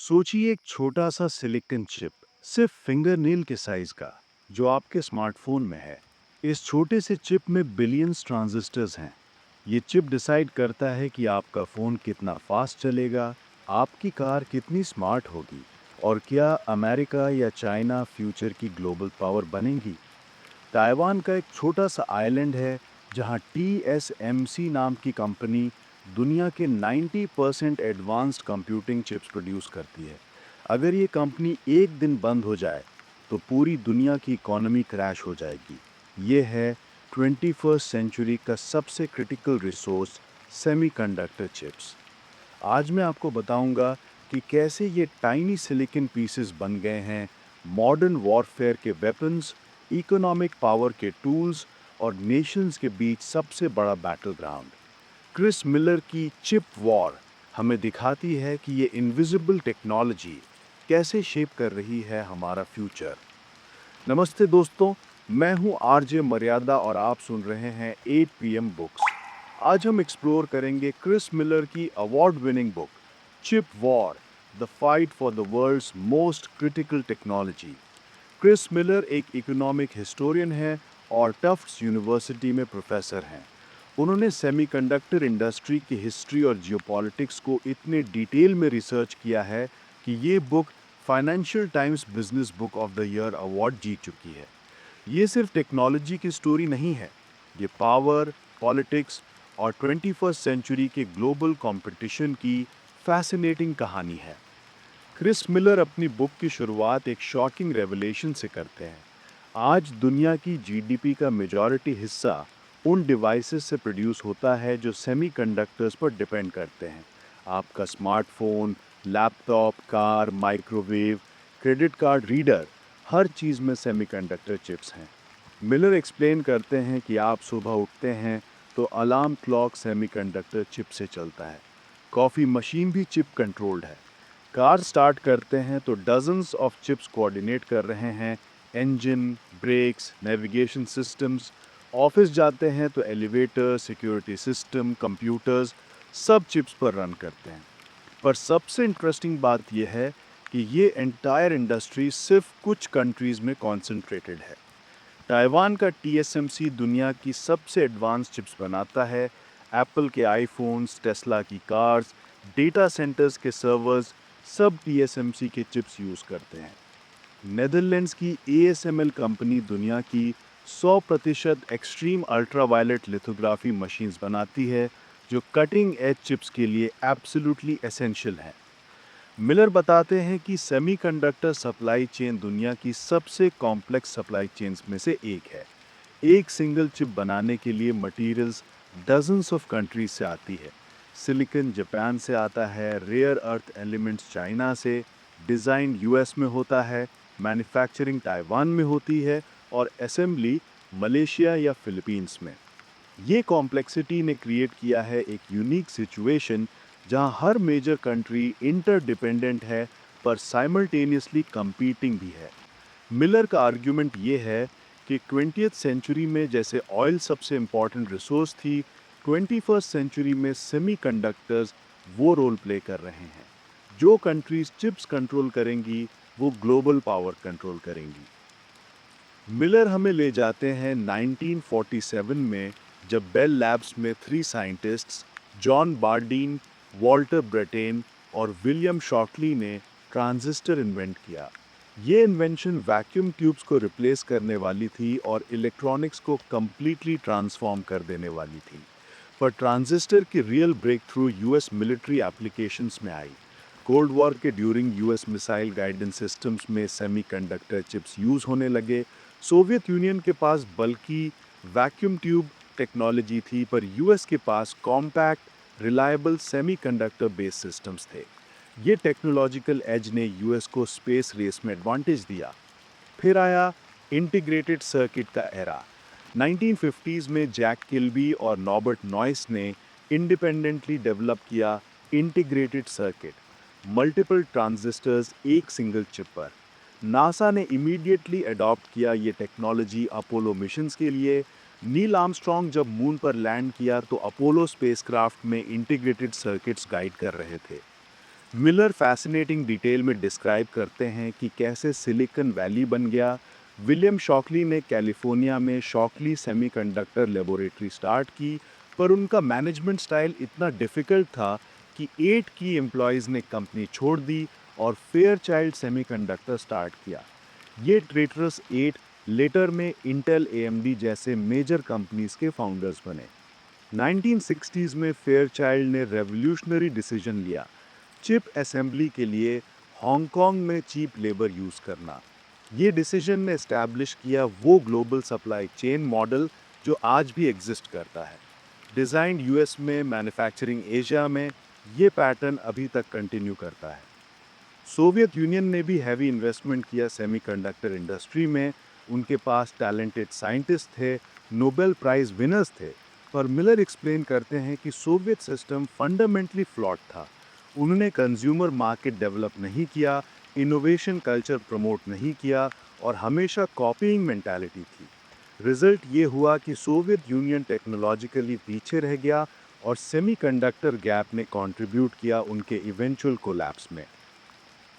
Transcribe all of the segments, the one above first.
सोचिए एक छोटा सा सिलिकॉन चिप, सिर्फ फिंगरनेल के साइज का, जो आपके स्मार्टफोन में है। इस छोटे से चिप में बिलियंस ट्रांजिस्टर्स हैं। ये चिप डिसाइड करता है कि आपका फ़ोन कितना फास्ट चलेगा, आपकी कार कितनी स्मार्ट होगी और क्या अमेरिका या चाइना फ्यूचर की ग्लोबल पावर बनेंगी। ताइवान का एक छोटा सा आइलैंड है जहां TSMC नाम की कंपनी दुनिया के 90% एडवांस्ड कंप्यूटिंग चिप्स प्रोड्यूस करती है। अगर ये कंपनी एक दिन बंद हो जाए तो पूरी दुनिया की इकोनॉमी क्रैश हो जाएगी। ये है 21st सेंचुरी का सबसे क्रिटिकल रिसोर्स, सेमीकंडक्टर चिप्स। आज मैं आपको बताऊंगा कि कैसे ये टाइनी सिलिकॉन पीसेस बन गए हैं मॉडर्न वॉरफेयर के वेपन्स, इकोनॉमिक पावर के टूल्स और नेशंस के बीच सबसे बड़ा बैटल ग्राउंड। क्रिस मिलर की चिप वॉर हमें दिखाती है कि ये इनविजिबल टेक्नोलॉजी कैसे शेप कर रही है हमारा फ्यूचर। नमस्ते दोस्तों, मैं हूं आरजे मर्यादा और आप सुन रहे हैं 8 PM बुक्स। आज हम एक्सप्लोर करेंगे क्रिस मिलर की award winning book chip war, the fight for the world's most critical technology. Chris Miller एक इकोनॉमिक हिस्टोरियन हैं और टफ्ट्स यूनिवर्सिटी में प्रोफेसर हैं। उन्होंने सेमीकंडक्टर इंडस्ट्री की हिस्ट्री और जियोपॉलिटिक्स को इतने डिटेल में रिसर्च किया है कि ये book financial times business book of the year award जीत चुकी है। ये सिर्फ टेक्नोलॉजी की स्टोरी नहीं है, ये पावर, पॉलिटिक्स और 21st सेंचुरी के ग्लोबल कंपटीशन की फैसिनेटिंग कहानी है। क्रिस मिलर अपनी बुक की शुरुआत एक शॉकिंग रेवलेशन से करते हैं। आज दुनिया की जीडीपी का मेजॉरिटी हिस्सा उन डिवाइसेस से प्रोड्यूस होता है जो सेमीकंडक्टर्स पर डिपेंड करते हैं। आपका smartphone, laptop, car, microwave, credit card reader, हर चीज़ में सेमीकंडक्टर चिप्स हैं। मिलर एक्सप्लेन करते हैं कि आप सुबह उठते हैं तो अलार्म क्लॉक सेमीकंडक्टर चिप से चलता है। कॉफ़ी मशीन भी चिप कंट्रोल्ड है। कार स्टार्ट करते हैं तो डजन्स ऑफ चिप्स कोऑर्डिनेट कर रहे हैं। Engine, brakes, navigation systems. Office जाते हैं तो एलिवेटर, सिक्योरिटी सिस्टम, कंप्यूटर्स, सब चिप्स पर रन करते हैं। पर सबसे इंटरेस्टिंग बात यह है कि ये एंटायर इंडस्ट्री सिर्फ कुछ कंट्रीज में कॉन्सेंट्रेटेड है। ताइवान का TSMC दुनिया की सबसे एडवांस चिप्स बनाता है। एप्पल के आईफोन्स, टेस्ला की कार्स, डेटा सेंटर्स के सर्वर्स, सब TSMC के चिप्स यूज़ करते हैं। नेदरलैंड्स की ASML कंपनी दुनिया की 100% एक्सट्रीम अल्ट्रावायलेट लिथोग्राफी मशीन्स बनाती है, जो कटिंग एज चिप्स के लिए एब्सोल्युटली एसेंशियल हैं। मिलर बताते हैं कि सेमीकंडक्टर सप्लाई चेन दुनिया की सबसे कॉम्प्लेक्स सप्लाई चेन्स में से एक है। एक सिंगल चिप बनाने के लिए मटेरियल्स डजन्स ऑफ कंट्रीज से आती है। सिलिकॉन जापान से आता है, रेयर अर्थ एलिमेंट्स चाइना से, डिज़ाइन US में होता है, मैन्युफैक्चरिंग ताइवान में होती है और असेंबली मलेशिया या फिलीपींस में। ये कॉम्प्लेक्सिटी ने क्रिएट किया है एक यूनिक सिचुएशन जहां हर मेजर कंट्री इंटरडिपेंडेंट है पर साइमल्टेनियसली कंपीटिंग भी है। मिलर का आर्ग्यूमेंट ये है कि 20th सेंचुरी में जैसे ऑयल सबसे इम्पॉर्टेंट रिसोर्स थी, 21st सेंचुरी में सेमीकंडक्टर्स वो रोल प्ले कर रहे हैं। जो कंट्रीज चिप्स कंट्रोल करेंगी वो ग्लोबल पावर कंट्रोल करेंगी। मिलर हमें ले जाते हैं 1947 में, जब बेल लैब्स में 3 scientists John Bardeen, Walter Bretton और विलियम शॉकली ने ट्रांजिस्टर इन्वेंट किया। ये इन्वेंशन वैक्यूम ट्यूब्स को रिप्लेस करने वाली थी और इलेक्ट्रॉनिक्स को कंप्लीटली ट्रांसफॉर्म कर देने वाली थी। पर ट्रांजिस्टर की real breakthrough US military applications में आई। कोल्ड वॉर के during US missile guidance systems में सेमीकंडक्टर चिप्स यूज होने लगे। सोवियत यूनियन के पास बल्कि वैक्यूम ट्यूब टेक्नोलॉजी थी, पर US के पास compact, reliable semiconductor based systems थे। ये टेक्नोलॉजिकल एज ने US को स्पेस रेस में एडवांटेज दिया। फिर आया इंटीग्रेटेड सर्किट का एरा। 1950s में जैक किल्बी और नॉर्बर्ट नॉइस ने इंडिपेंडेंटली डेवलप किया इंटीग्रेटेड सर्किट, मल्टीपल ट्रांजिस्टर्स एक सिंगल चिप पर। नासा ने इमीडिएटली अडॉप्ट किया ये टेक्नोलॉजी अपोलो मिशंस के लिए। नील आर्मस्ट्रॉन्ग जब मून पर लैंड किया तो अपोलो स्पेसक्राफ्ट में इंटीग्रेटेड सर्किट्स गाइड कर रहे थे। मिलर फैसिनेटिंग डिटेल में डिस्क्राइब करते हैं कि कैसे सिलिकॉन वैली बन गया। विलियम शॉकली ने कैलिफोर्निया में शॉकली सेमीकंडक्टर लेबोरेटरी स्टार्ट की, पर उनका मैनेजमेंट स्टाइल इतना डिफिकल्ट था कि 8 की एम्प्लॉयज़ ने कंपनी छोड़ दी और फेयरचाइल्ड सेमीकंडक्टर स्टार्ट किया। ये ट्रेटरस 8 लेटर में इंटेल एएमडी जैसे मेजर कंपनीज के फाउंडर्स बने। 1960s में फेयरचाइल्ड ने रेवोल्यूशनरी डिसीजन लिया, चिप असेंबली के लिए हांगकांग में चीप लेबर यूज करना। ये डिसीजन ने एस्टैब्लिश किया वो ग्लोबल सप्लाई चेन मॉडल जो आज भी एग्जिस्ट करता है। डिजाइन यूएस में, मैन्युफैक्चरिंग एशिया में, ये पैटर्न अभी तक कंटिन्यू करता है। सोवियत यूनियन ने भी हैवी इन्वेस्टमेंट किया सेमीकंडक्टर इंडस्ट्री में। उनके पास टैलेंटेड साइंटिस्ट थे, नोबेल प्राइज विनर्स थे। पर मिलर एक्सप्लेन करते हैं कि सोवियत सिस्टम फंडामेंटली फ्लॉट था। उन्होंने कंज्यूमर मार्केट डेवलप नहीं किया, इनोवेशन कल्चर प्रमोट नहीं किया और हमेशा कॉपीइंग मेंटालिटी थी। रिजल्ट ये हुआ कि सोवियत यूनियन टेक्नोलॉजिकली पीछे रह गया और सेमीकंडक्टर गैप ने कंट्रीब्यूट किया उनके इवेंचुअल कोलैप्स में।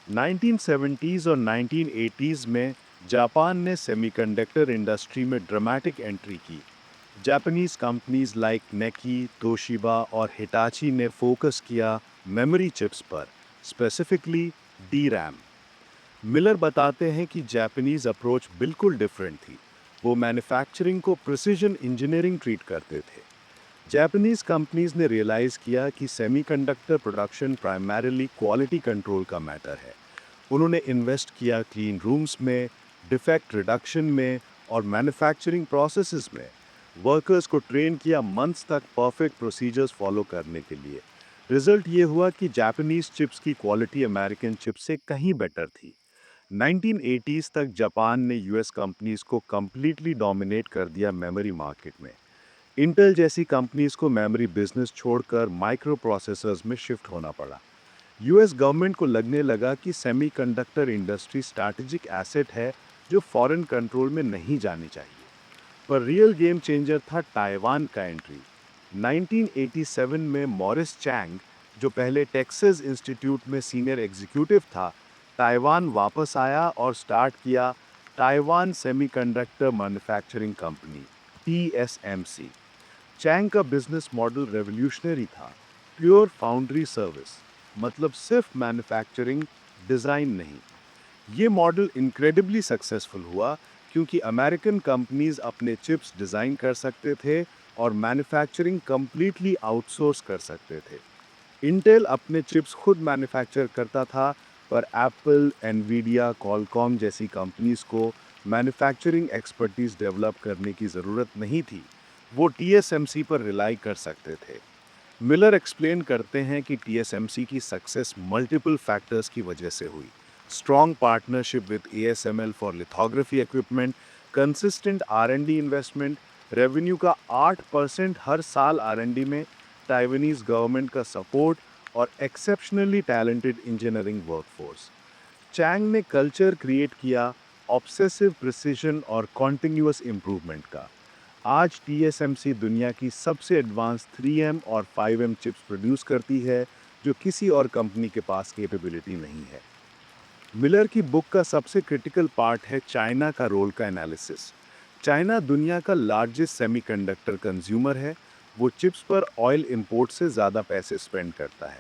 1970s और 1980s में जापान ने सेमीकंडक्टर इंडस्ट्री में ड्रामेटिक एंट्री की। जापानीज कंपनीज लाइक नेकी, तोशिबा और हिटाची ने फोकस किया मेमोरी चिप्स पर, स्पेसिफिकली डी रैम। मिलर बताते हैं कि जापानीज अप्रोच बिल्कुल डिफरेंट थी। वो मैन्युफैक्चरिंग को प्रिसिजन इंजीनियरिंग ट्रीट करते थे। जापानीज कंपनीज ने रियलाइज किया कि semiconductor production primarily quality control का मैटर है। उन्होंने इन्वेस्ट किया क्लीन रूम्स में, डिफेक्ट रिडक्शन में और मैन्युफैक्चरिंग प्रोसेसेस में। वर्कर्स को ट्रेन किया मंथ्स तक परफेक्ट प्रोसीजर्स फॉलो करने के लिए। रिजल्ट ये हुआ कि जापानीज चिप्स की क्वालिटी अमेरिकन चिप्स से कहीं बेटर थी। 1980s तक जापान ने यूएस कंपनीज को कंप्लीटली डोमिनेट कर दिया मेमोरी मार्केट में। इंटेल जैसी कंपनीज को मेमोरी बिजनेस छोड़कर माइक्रो प्रोसेसर्स में शिफ्ट होना पड़ा। यूएस गवर्नमेंट को लगने लगा कि सेमीकंडक्टर इंडस्ट्री स्ट्रैटेजिक एसेट है जो फॉरेन कंट्रोल में नहीं जानी चाहिए। पर रियल गेम चेंजर था ताइवान का एंट्री। 1987 में मॉरिस चैंग, जो पहले टेक्सास इंस्टीट्यूट में सीनियर एग्जीक्यूटिव था, ताइवान वापस आया और स्टार्ट किया Taiwan Semiconductor Manufacturing company TSMC। Chang का बिजनेस मॉडल रेवोल्यूशनरी था, प्योर फाउंड्री सर्विस, मतलब सिर्फ मैन्युफैक्चरिंग, डिज़ाइन नहीं। ये मॉडल इनक्रेडिबली सक्सेसफुल हुआ क्योंकि अमेरिकन कंपनीज अपने चिप्स डिज़ाइन कर सकते थे और मैन्युफैक्चरिंग कंप्लीटली आउटसोर्स कर सकते थे। इंटेल अपने चिप्स खुद मैन्युफैक्चर करता था, पर एप्पल, एनवीडिया, कॉलकॉम जैसी कंपनीज को मैन्युफैक्चरिंग एक्सपर्टीज डेवलप करने की ज़रूरत नहीं थी। वो TSMC पर रिलाई कर सकते थे। मिलर एक्सप्लेन करते हैं कि TSMC की सक्सेस मल्टीपल फैक्टर्स की वजह से हुई। Strong partnership with ASML for lithography equipment, consistent R&D investment, revenue का 8% हर साल R&D में, ताइवानीज गवर्नमेंट का सपोर्ट और exceptionally talented engineering workforce. Chang ने कल्चर क्रिएट किया ऑब्सेसिव प्रिसिजन और कॉन्टिन्यूअस इम्प्रूवमेंट का। आज TSMC दुनिया की सबसे एडवांस 3M और 5M चिप्स प्रोड्यूस करती है, जो किसी और कंपनी के पास कैपेबिलिटी नहीं है। मिलर की बुक का सबसे क्रिटिकल पार्ट है चाइना का रोल का एनालिसिस। चाइना दुनिया का लार्जेस्ट सेमीकंडक्टर कंज्यूमर है। वो चिप्स पर ऑयल इंपोर्ट से ज़्यादा पैसे स्पेंड करता है।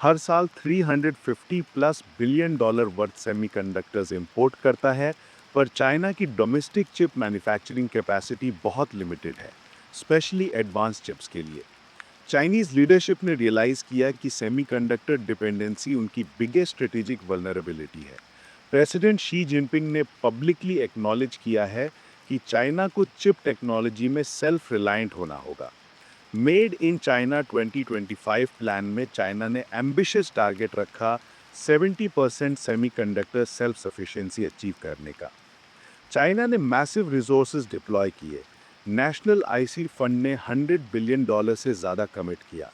हर साल 350 plus billion dollar worth semiconductors import करता है, पर चाइना की डोमेस्टिक चिप मैन्युफैक्चरिंग कैपेसिटी बहुत लिमिटेड है, स्पेशली एडवांस चिप्स के लिए। चाइनीज लीडरशिप ने रियलाइज किया कि सेमीकंडक्टर डिपेंडेंसी उनकी बिगेस्ट स्ट्रेटेजिक वल्नरेबिलिटी है। प्रेसिडेंट शी जिनपिंग ने पब्लिकली एक्नॉलेज किया है कि चाइना को चिप टेक्नोलॉजी में सेल्फ रिलायंट होना होगा। मेड इन चाइना 2025 प्लान में चाइना ने एम्बिशियस टारगेट रखा 70% सेमीकंडक्टर सेल्फ सफिशिएंसी अचीव करने का। चाइना ने मैसिव रिसोर्सेज डिप्लॉय किए। नेशनल आईसी फंड ने $100 बिलियन से ज़्यादा कमिट किया।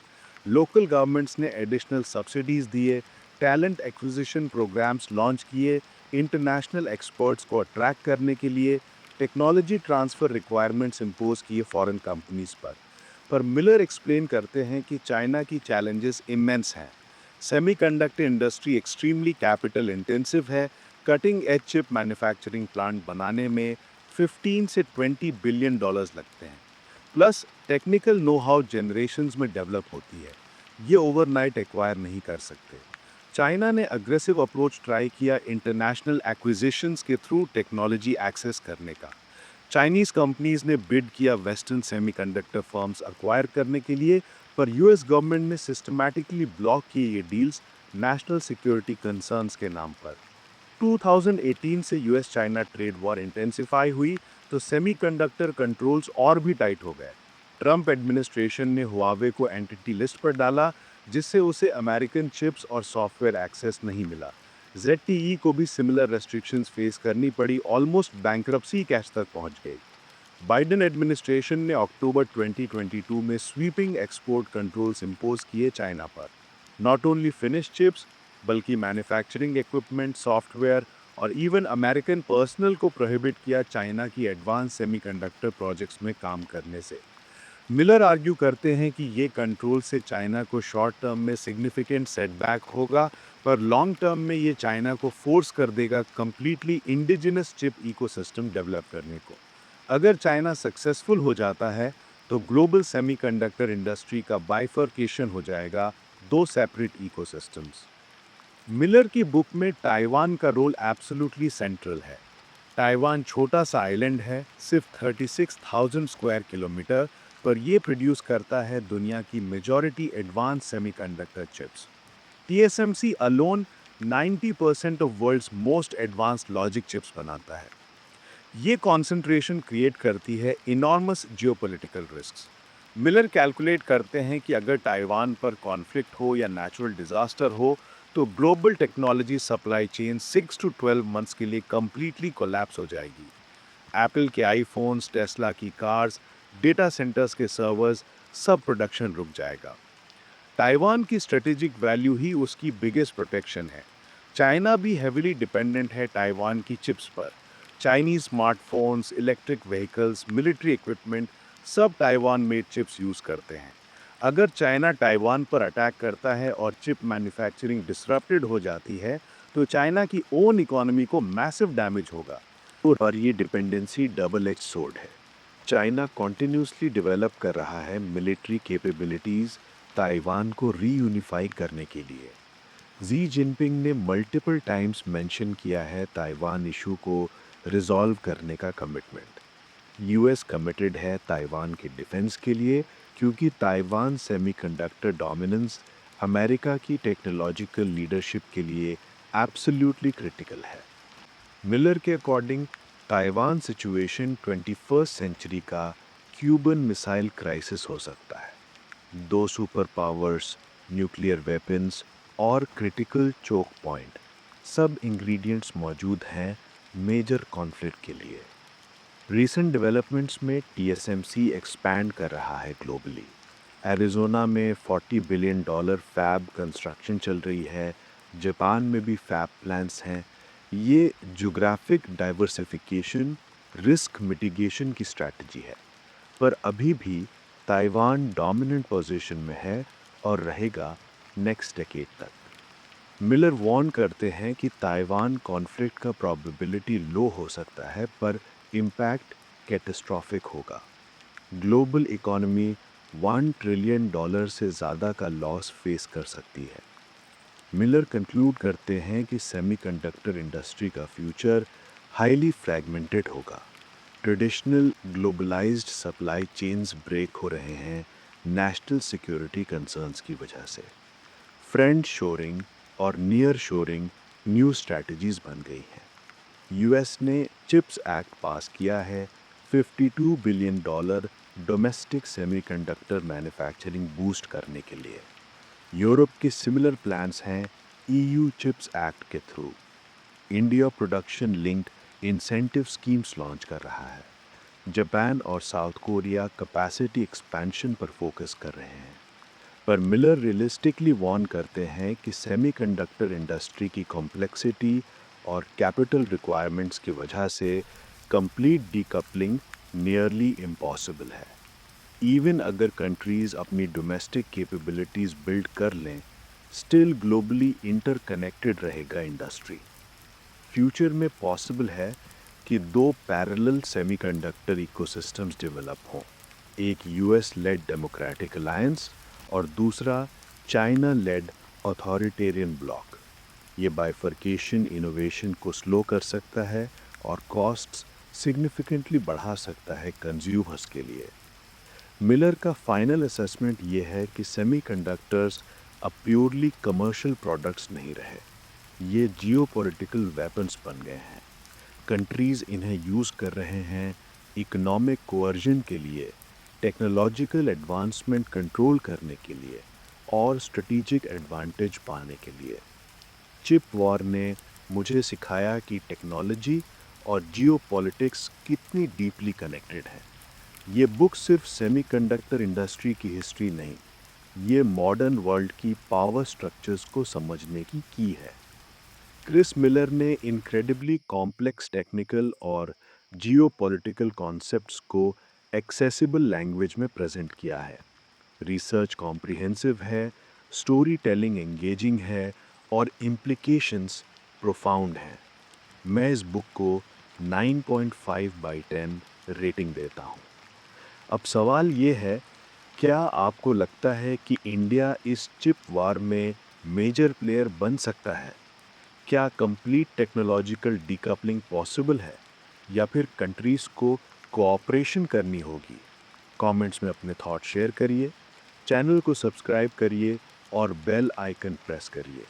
लोकल गवर्नमेंट्स ने एडिशनल सब्सिडीज दिए, टैलेंट एक्विजिशन प्रोग्राम्स लॉन्च किए, इंटरनेशनल एक्सपर्ट्स को अट्रैक्ट करने के लिए टेक्नोलॉजी ट्रांसफ़र रिक्वायरमेंट्स इम्पोज किए फॉरेन कंपनीज पर। मिलर एक्सप्लेन करते हैं कि चाइना की चैलेंजेस इमेंस हैं। Semiconductor industry extremely capital intensive है। Cutting edge chip manufacturing plant बनाने में 15 से 20 बिलियन डॉलर्स लगते हैं। Plus technical know how generations में डेवलप होती है। ये ओवरनाइट एक्वायर नहीं कर सकते। चाइना ने अग्रेसिव अप्रोच ट्राई किया इंटरनेशनल एक्विजिशंस के थ्रू टेक्नोलॉजी एक्सेस करने का। चाइनीज कंपनीज ने बिड किया वेस्टर्न सेमीकंडक्टर फर्म्स अक्वायर करने के लिए, पर यूएस गवर्नमेंट ने सिस्टमैटिकली ब्लॉक किए ये डील्स नेशनल सिक्योरिटी कंसर्न्स के नाम पर। 2018 से US China trade war intensify हुई तो सेमीकंडक्टर कंट्रोल्स और भी टाइट हो गए। ट्रंप एडमिनिस्ट्रेशन ने हुआवे को एंटिटी लिस्ट पर डाला, जिससे उसे अमेरिकन चिप्स और सॉफ्टवेयर एक्सेस नहीं मिला। ZTE को भी सिमिलर रेस्ट्रिक्शंस फेस करनी पड़ी, ऑलमोस्ट बैंक्रप्सी कैश तक पहुंच गई। बाइडेन एडमिनिस्ट्रेशन ने अक्टूबर 2022 में स्वीपिंग एक्सपोर्ट कंट्रोल्स इंपोज किए चाइना पर। नॉट ओनली फिनिश चिप्स बल्कि मैन्युफैक्चरिंग इक्विपमेंट, सॉफ्टवेयर और इवन अमेरिकन पर्सनल को प्रोहिबिट किया चाइना की एडवांस सेमीकंडक्टर प्रोजेक्ट्स में काम करने से। मिलर आर्ग्यू करते हैं कि ये कंट्रोल से चाइना को शॉर्ट टर्म में सिग्निफिकेंट सेटबैक होगा, पर लॉन्ग टर्म में ये चाइना को फोर्स कर देगा completely indigenous chip ecosystem develop करने को। अगर चाइना सक्सेसफुल हो जाता है तो ग्लोबल सेमीकंडक्टर इंडस्ट्री का बाइफर्केशन हो जाएगा, दो सेपरेट इकोसिस्टम्स। मिलर की बुक में ताइवान का रोल एब्सोल्युटली सेंट्रल है। ताइवान छोटा सा आइलैंड है, सिर्फ 36,000 स्क्वायर किलोमीटर, पर यह प्रोड्यूस करता है दुनिया की majority advance semiconductor chips. TSMC alone 90% of world's most advanced logic chips बनाता है। ये कॉन्सेंट्रेशन क्रिएट करती है enormous geopolitical risks. Miller calculate करते हैं कि अगर ताइवान पर कॉन्फ्लिक्ट हो या नेचुरल डिजास्टर हो तो global technology supply chain 6 to 12 months के लिए कंप्लीटली कोलैप्स हो जाएगी। एप्पल के आईफोन्स, टेस्ला की कार्स, डेटा सेंटर्स के सर्वर्स, सब प्रोडक्शन रुक जाएगा। ताइवान की स्ट्रेटेजिक वैल्यू ही उसकी बिगेस्ट प्रोटेक्शन है। चाइना भी हेविली डिपेंडेंट है ताइवान की चिप्स पर। Chinese smartphones, electric vehicles, military equipment सब ताइवान मेड चिप्स यूज़ करते हैं। अगर चाइना ताइवान पर अटैक करता है और चिप मैन्युफैक्चरिंग डिसरप्टेड हो जाती है तो चाइना की ओन इकोनॉमी को मैसिव डैमेज होगा। और ये डिपेंडेंसी डबल एज सोर्ड है। चाइना कॉन्टिन्यूसली डेवलप कर रहा है मिलिट्री कैपेबिलिटीज़ ताइवान को रीयूनिफाई करने के लिए। जी जिनपिंग ने मल्टीपल टाइम्स मेंशन किया है ताइवान इशू को रिजॉल्व करने का कमिटमेंट। यूएस कमिटेड है ताइवान के डिफेंस के लिए, क्योंकि ताइवान सेमीकंडक्टर डोमिनेंस अमेरिका की टेक्नोलॉजिकल लीडरशिप के लिए एब्सोल्युटली क्रिटिकल है। मिलर के according Taiwan situation 21st century का क्यूबन मिसाइल क्राइसिस हो सकता है। दो सुपर पावर्स, न्यूक्लियर वेपन्स और क्रिटिकल चोक पॉइंट, सब इंग्रेडिएंट्स मौजूद हैं मेजर कॉन्फ्लिक्ट के लिए। रीसेंट डेवलपमेंट्स में TSMC एक्सपैंड कर रहा है ग्लोबली। एरिज़ोना में $40 बिलियन फैब कंस्ट्रक्शन चल रही है। जापान में भी फैब प्लान्स हैं। ये ज्योग्राफिक डाइवर्सिफिकेशन, रिस्क मिटिगेशन की स्ट्रैटेजी है। पर अभी भी ताइवान डोमिनेंट पोजीशन में है और रहेगा नेक्स्ट डेकेड तक। मिलर वार्न करते हैं कि ताइवान कॉन्फ्लिक्ट का प्रोबेबिलिटी लो हो सकता है, पर इम्पैक्ट कैटास्ट्रॉफिक होगा। ग्लोबल इकोनॉमी $1 ट्रिलियन से ज़्यादा का लॉस फेस कर सकती है। मिलर कंक्लूड करते हैं कि सेमीकंडक्टर इंडस्ट्री का फ्यूचर हाईली फ्रैगमेंटेड होगा। Traditional globalized supply chains break हो रहे हैं नेशनल सिक्योरिटी कंसर्न्स की वजह से। फ्रेंड शोरिंग और नियर शोरिंग न्यू स्ट्रैटेजीज बन गई हैं। यूएस ने चिप्स एक्ट पास किया है, $52 billion domestic semiconductor manufacturing boost करने के लिए। यूरोप के सिमिलर प्लान्स हैं EU चिप्स एक्ट के through. India production linked incentive schemes launch कर रहा है। जापान और साउथ कोरिया कैपेसिटी एक्सपेंशन पर फोकस कर रहे हैं। पर मिलर रियलिस्टिकली वार्न करते हैं कि सेमीकंडक्टर इंडस्ट्री की कॉम्प्लेक्सिटी और कैपिटल रिक्वायरमेंट्स की वजह से कंप्लीट डीकपलिंग नियरली इम्पॉसिबल है। इवन अगर कंट्रीज़ अपनी डोमेस्टिक कैपेबिलिटीज़ बिल्ड कर लें, स्टिल ग्लोबली इंटरकनेक्टेड रहेगा इंडस्ट्री। फ्यूचर में पॉसिबल है कि दो पैरेलल सेमीकंडक्टर इकोसिस्टम्स डेवलप हों, एक यूएस लेड डेमोक्रेटिक अलायंस और दूसरा चाइना लेड अथॉरिटेरियन ब्लॉक। ये बाइफर्केशन इनोवेशन को स्लो कर सकता है और कॉस्ट्स सिग्निफिकेंटली बढ़ा सकता है कंज्यूमर्स के लिए। मिलर का फाइनल असेसमेंट ये है कि सेमीकंडक्टर्स अब प्योरली कमर्शियल प्रोडक्ट्स नहीं रहे, ये जियोपॉलिटिकल वेपन्स बन गए हैं। कंट्रीज इन्हें यूज़ कर रहे हैं इकोनॉमिक कोअर्जन के लिए, टेक्नोलॉजिकल एडवांसमेंट कंट्रोल करने के लिए और स्ट्रेटेजिक एडवांटेज पाने के लिए। चिप वॉर ने मुझे सिखाया कि टेक्नोलॉजी और जियोपॉलिटिक्स कितनी डीपली कनेक्टेड है। ये बुक सिर्फ सेमीकंडक्टर इंडस्ट्री की हिस्ट्री नहीं, ये मॉडर्न वर्ल्ड की पावर स्ट्रक्चर्स को समझने की है। क्रिस मिलर ने इनक्रेडिबली कॉम्प्लेक्स टेक्निकल और जियोपॉलिटिकल कॉन्सेप्ट्स को एक्सेसिबल लैंग्वेज में प्रेजेंट किया है। रिसर्च कॉम्प्रिहेंसिव है, स्टोरी टेलिंग एंगेजिंग है और इम्प्लिकेशंस प्रोफाउंड हैं। मैं इस बुक को 9.5/10 रेटिंग देता हूँ। अब सवाल ये है, क्या आपको लगता है कि इंडिया इस चिप वार में मेजर प्लेयर बन सकता है? क्या कंप्लीट टेक्नोलॉजिकल डीकपलिंग पॉसिबल है या फिर कंट्रीज को कोऑपरेशन करनी होगी? कमेंट्स में अपने थॉट शेयर करिए, चैनल को सब्सक्राइब करिए और बेल आइकन प्रेस करिए।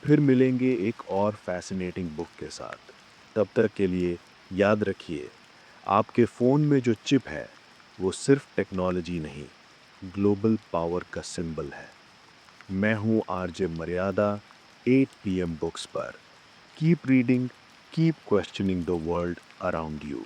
फिर मिलेंगे एक और फैसिनेटिंग बुक के साथ। तब तक के लिए याद रखिए, आपके फ़ोन में जो चिप है वो सिर्फ टेक्नोलॉजी नहीं, ग्लोबल पावर का सिंबल है। मैं हूँ आरजे मर्यादा, 8 PM बुक्स पर। Keep reading, keep questioning the world around you.